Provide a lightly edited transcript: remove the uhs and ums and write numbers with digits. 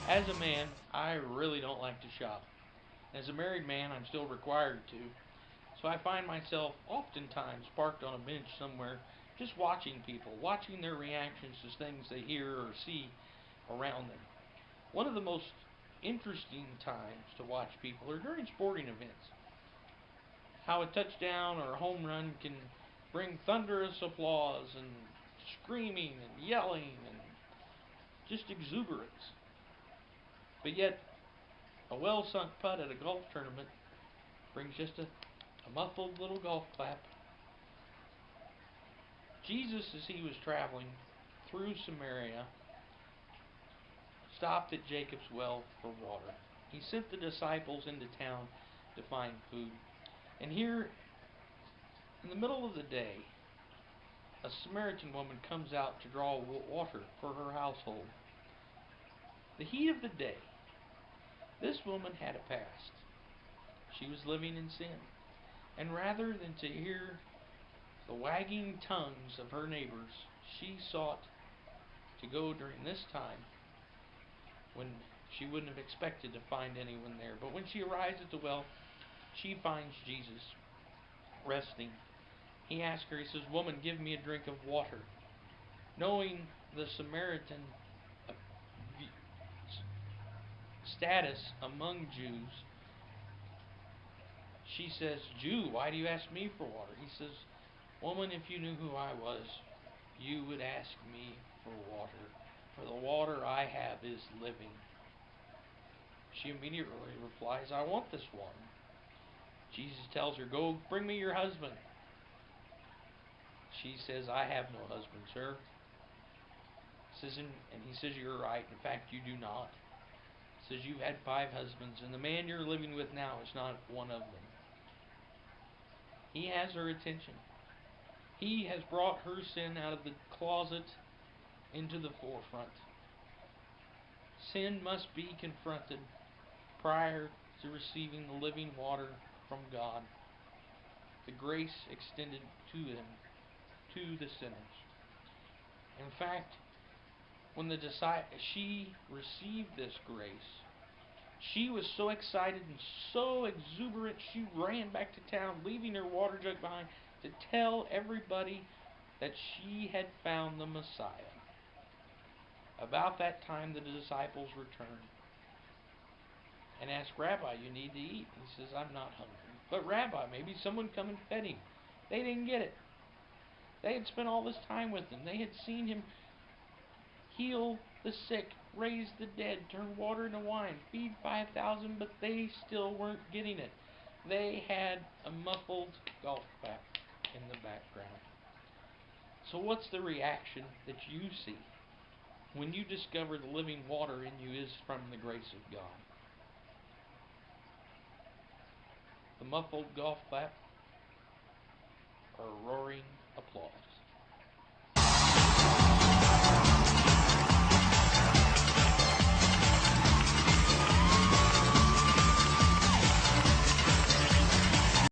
As a man, I really don't like to shop. As a married man, I'm still required to. So I find myself oftentimes parked on a bench somewhere just watching people, watching their reactions to things they hear or see around them. One of the most interesting times to watch people are during sporting events. How a touchdown or a home run can bring thunderous applause and screaming and yelling and just exuberance. But yet, a well sunk putt at a golf tournament brings just a muffled little golf clap. Jesus, as he was traveling through Samaria, stopped at Jacob's well for water. He sent the disciples into town to find food. And here, in the middle of the day, a Samaritan woman comes out to draw water for her household. The heat of the day. This woman had a past. She was living in sin. And rather than to hear the wagging tongues of her neighbors, she sought to go during this time when she wouldn't have expected to find anyone there. But when she arrives at the well, she finds Jesus resting. He asks her, he says, "Woman, give me a drink of water." Knowing the Samaritan status among Jews, she says, "Jew, why do you ask me for water?" He says, "Woman, if you knew who I was, you would ask me for water. For the water I have is living." She immediately replies, "I want this water." Jesus tells her, "Go bring me your husband." She says, "I have no husband, sir." He says, "You're right. In fact, you do not." He says, "You've had 5 husbands, and the man you're living with now is not one of them." He has her attention. He has brought her sin out of the closet into the forefront. Sin must be confronted prior to receiving the living water from God, the grace extended to them, to the sinners. In fact, when she received this grace, she was so excited and so exuberant, she ran back to town, leaving her water jug behind, to tell everybody that she had found the Messiah. About that time, the disciples returned and asked, "Rabbi, you need to eat." He says, "I'm not hungry." "But Rabbi, maybe someone come and fed him." They didn't get it. They had spent all this time with him. They had seen him heal the sick, raise the dead, turn water into wine, feed 5,000, but they still weren't getting it. They had a muffled golf clap in the background. So what's the reaction that you see when you discover the living water in you is from the grace of God? The muffled golf clap or a roaring applause?